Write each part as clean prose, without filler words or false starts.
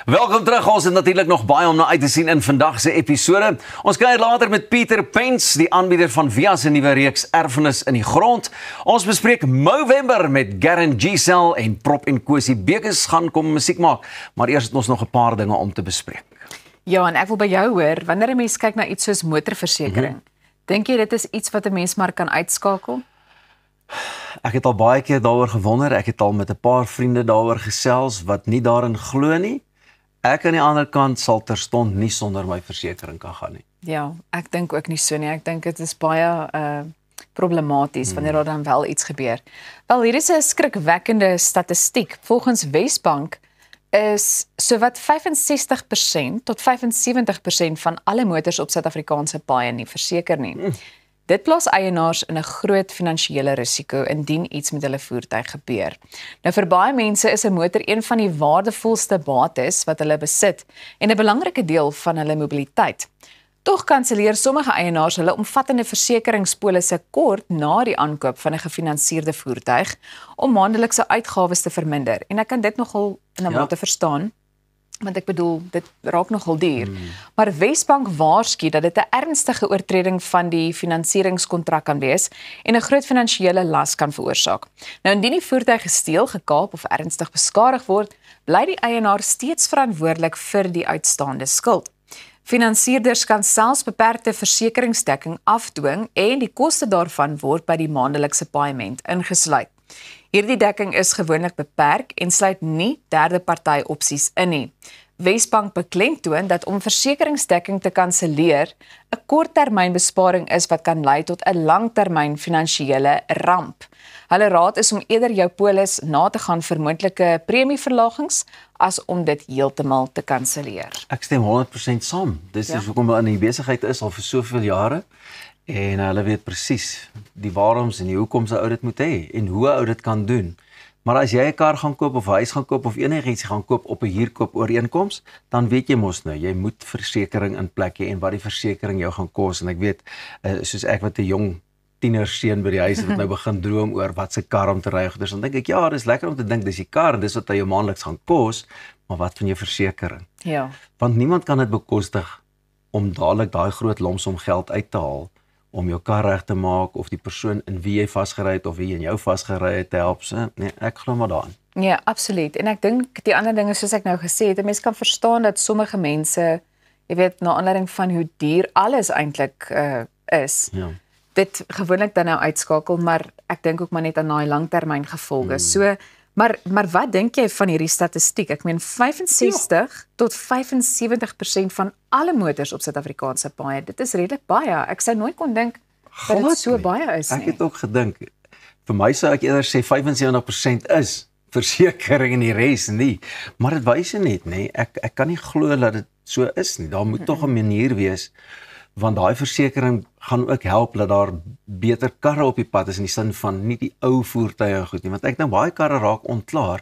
Welkom terug, ons het natuurlijk nog baie om na uit te sien in vandag se episode. Ons kuier later met Pieter Pence, die aanbieder van Via se nuwe reeks Erfenis in die Grond. Ons bespreek Movember met Garen Giselle en Prop en Kosie Bekes gaan kom musiek maak. Maar eers het ons nog 'n paar dinge om te bespreek. Ja, en ek wil by jou hoor, wanneer 'n mens kyk na iets soos motorversekering, dink jy dit is iets wat 'n mens maar kan uitskakel? Ek het al baie keer daaroor gewonder, ek het al met 'n paar vriende daaroor gesels wat nie daarin glo nie. Ek aan die ander kant sal terstond nie sonder my versekering kan gaan nie. Ja, ek dink ook nie so nie. Ek dink dit is baie problematies wanneer daar dan wel iets gebeur. Wel, hier is 'n skrikwekkende statistiek. Volgens Wesbank is sowat 65% tot 75% van alle motors op Suid-Afrikaanse paaie nie verseker nie. Dit plaas eienaars in 'n groot finansiële risiko indien iets met hulle voertuig gebeur. Nou vir baie mense is 'n motor een van die waardevolste bates wat hulle besit en 'n belangrike deel van hulle mobiliteit. Tog kanselleer sommige eienaars hulle omvattende versekeringspolisse kort na die aankoop van 'n gefinansierde voertuig om maandelikse uitgawes te verminder. En ek kan dit nogal in 'n mate verstaan, want ek bedoel, dit raak nogal duur. Maar Wesbank waarsku dat dit 'n ernstige oortreding van die finansieringskontrak kan wees en 'n groot finansiële las kan veroorsaak. Nou indien die voertuig gesteel, gekaap of ernstig beskadig word, bly die eienaar steeds verantwoordelik vir die uitstaande skuld. Finansierder kan selfs beperkte versekeringsdekking afdwing en die koste daarvan word by die maandelikse paaiement ingesluit. Hierdie dekking is gewoonlik beperk en sluit nie derde party opsies in nie. Wesbank beklemtoon dat om versekeringsdekking te kanselleer 'n korttermynbesparing is wat kan lei tot 'n langtermyn finansiële ramp. Hulle raad is om eerder jou polis na te gaan vir moontlike premieverlagings as om dit heeltemal te kanselleer. Ek stem 100% saam. Dis hoekom hulle in die besigheid is al vir soveel jare. En hulle weet presies die waaroms en die hoekom se ou dit moet hê en hoe ou dit kan doen. Maar as jy 'n kar gaan koop of 'n huis gaan koop of enigiets gaan koop op 'n huurkoop ooreenkoms, dan weet jy mos nou, jy moet versekering in plek hê en wat die versekering jou gaan kos. En ek weet, soos ek wat 'n jong tienerseun by die huis wat nou begin droom oor wat se kar om te ry, dus dan dink ek, ja, dis lekker om te dink dis die kar, dis wat hy jou maandeliks gaan kos, maar wat van jou versekering? Ja. Want niemand kan dit bekostig om dadelik daai groot lomsom geld uit te haal om jou kar reg te maak of die persoon in wie jy vasgery het of wie in jou vasgery het te help. So, nee, ek glo maar daarin. Ja, absoluut. En ek dink die ander dinge soos ek nou gesê het, 'n mens kan verstaan dat sommige mense, jy weet, na aanleiding van hoe duur alles eintlik is, dit gewoonlik dan nou uitskakel, maar ek dink ook maar net aan daai langtermyn gevolge. So, maar wat dink jy van hierdie statistiek? Ek meen 65 tot 75% van alle motors op Suid-Afrikaanse paaie. Dit is redelik baie. Ek sou nooit kon dink dat dit so baie is nie. Ek het ook gedink, vir my sou ek eerder sê 75% is versekering en die res nie. Maar dit wys net, nee, ek kan nie glo dat dit so is nie. Daar moet tog 'n manier wees, want daai versekering gaan ook help dat daar beter karre op die pad is in die sin van nie die ou voertuie goed nie, want ek nou baie karre raak ontklaar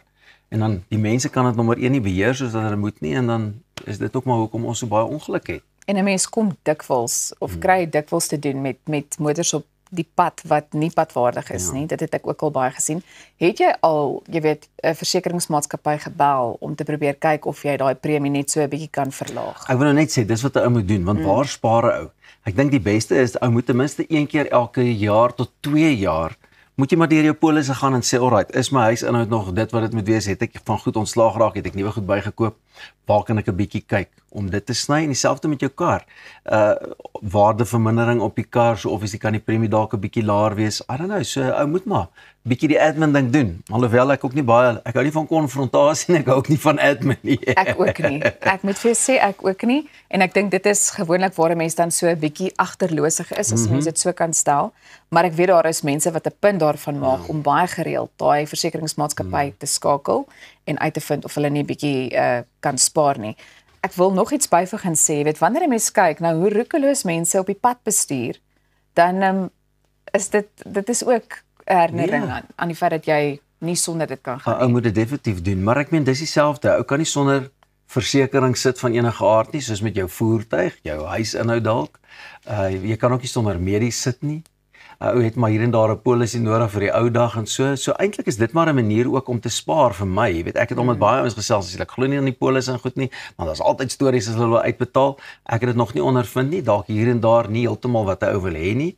en dan die mense kan dit nommer 1 nie beheer soos dat hulle moet nie en dan is dit ook maar hoekom ons so baie ongeluk het. En 'n mens kom dikwels of kry dikwels te doen met motors op die pad wat nie padwaardig is nie. Dit het ek ook al baie gesien. Het jy al, jy weet, 'n versekeringsmaatskappy gebel om te probeer kyk of jy daai premie net so 'n bietjie kan verlaag? Ek wil nou net sê, dis wat 'n ou moet doen, want waar spaar 'n ou? Ek dink die beste is, ou moet ten minste 1 keer elke jaar tot 2 jaar, moet jy maar deur jou polisse gaan en sê, alright, is my huisinhoud nog dit wat dit moet wees? Het ek van goed ontslaag geraak? Het ek nuwe goed bygekoop? Waar kan ek 'n bietjie kyk om dit te sny? En dieselfde met jou kar. Waardevermindering op die kar, so obviously kan die premie dalk 'n bietjie laer wees. I don't know, so ou moet maar bietjie die admin ding doen. Alhoewel ek ook nie baie, ek hou nie van konfrontasie en ek hou ook nie van admin nie. Ek ook nie. Ek moet vir jou sê, ek ook nie. En ek dink dit is gewoonlik waar 'n mens dan so 'n bietjie agterloosig is, as mense dit so kan stel. Maar ek weet daar is mense wat 'n punt daarvan maak om baie gereeld daai versekeringsmaatskappy te skakel en uit te vind of hulle nie 'n bietjie kan spaar nie. Ek wil nog iets byvoeg en sê, weet, wanneer 'n mens kyk nou hoe roekeloos mense op die pad bestuur, dan is dit is ook 'n herinnering aan die feit dat jy nie sonder dit kan gaan nie. Ou moet dit definitief doen, maar ek meen dis dieselfde. Ou kan nie sonder versekering sit van enige aard nie, soos met jou voertuig, jou huisinhoud dalk. Jy kan ook nie sonder medies sit nie. Ou het maar hier en daar 'n polisie nodig vir die ou dag en so. So eintlik is dit maar 'n manier ook om te spaar vir my. Jy weet, ek het al met baie ouens gesels, as ek glo nie aan die polis en goed nie, maar daar's altyd stories as hulle wil uitbetaal. Ek het dit nog nie ondervind nie, dalk hier en daar nie heeltemal wat 'n ou wil hê nie.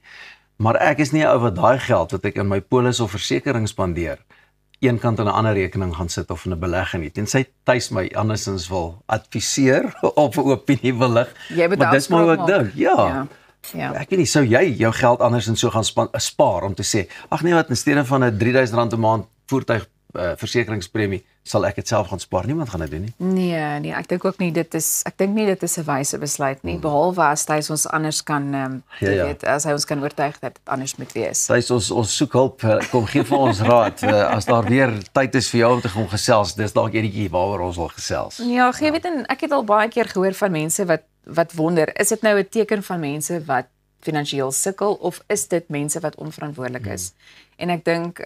Maar ek is nie 'n ou wat daai geld wat ek in my polis of versekering spandeer, een kant aan 'n ander rekening gaan sit of in 'n belegging nie. Tensy tuis my andersins wil adviseer of 'n opinie wil lig. Maar dis maar wat ek dink. Ja. Ek weet nie, sou jy jou geld andersins so gaan spaar om te sê, ag nee wat, in steede van 'n R3000 'n maand voertuig versekeringspremie sal ek dit self gaan spaar. Niemand gaan dit doen nie. Nee, ek dink ook nie dit is 'n wyse besluit nie, behalwe as hy ons anders kan jy weet, as hy ons kan oortuig dat dit anders moet wees. Ons soek hulp, kom gee vir ons raad. As daar weer tyd is vir jou om te gaan gesels, dis dalk enetjie waaroor ons wil gesels. Ja, jy weet, en ek het al baie keer gehoor van mense wat wonder, is dit nou 'n teken van mense wat finansiëel sukkel of is dit mense wat onverantwoordelik is? En ek dink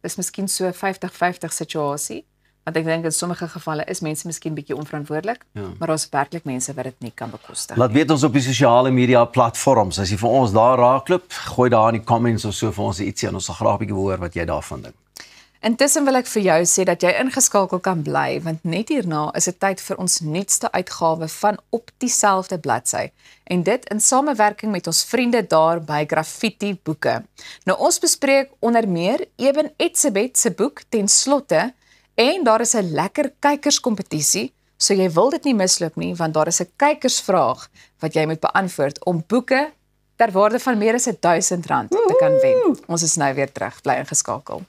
is miskien so 50-50 situasie, want ek dink in sommige gevalle is mense miskien bietjie onverantwoordelik, maar daar's werklik mense wat dit nie kan bekostig. Laat weet ons op die sosiale media platforms, as jy vir ons daar raakloop, gooi daar in die comments of so vir ons ietsie en ons sal graag bietjie hoor wat jy daarvan dink. Intussen wil ek vir jou sê dat jy ingeskakel kan bly, want net hierna is dit tyd vir ons nuutste uitgawe van Op dieselfde bladsy. En dit in samewerking met ons vriende daar by Graffiti Boeke. Nou ons bespreek onder meer Eben Etzebeth se boek Ten Slotte, en daar is 'n lekker kykerskompetisie, so jy wil dit nie misloop nie, want daar is 'n kykersvraag wat jy moet beantwoord om boeke ter waarde van meer as R1000 te kan wen. Ons is nou weer terug, bly ingeskakel.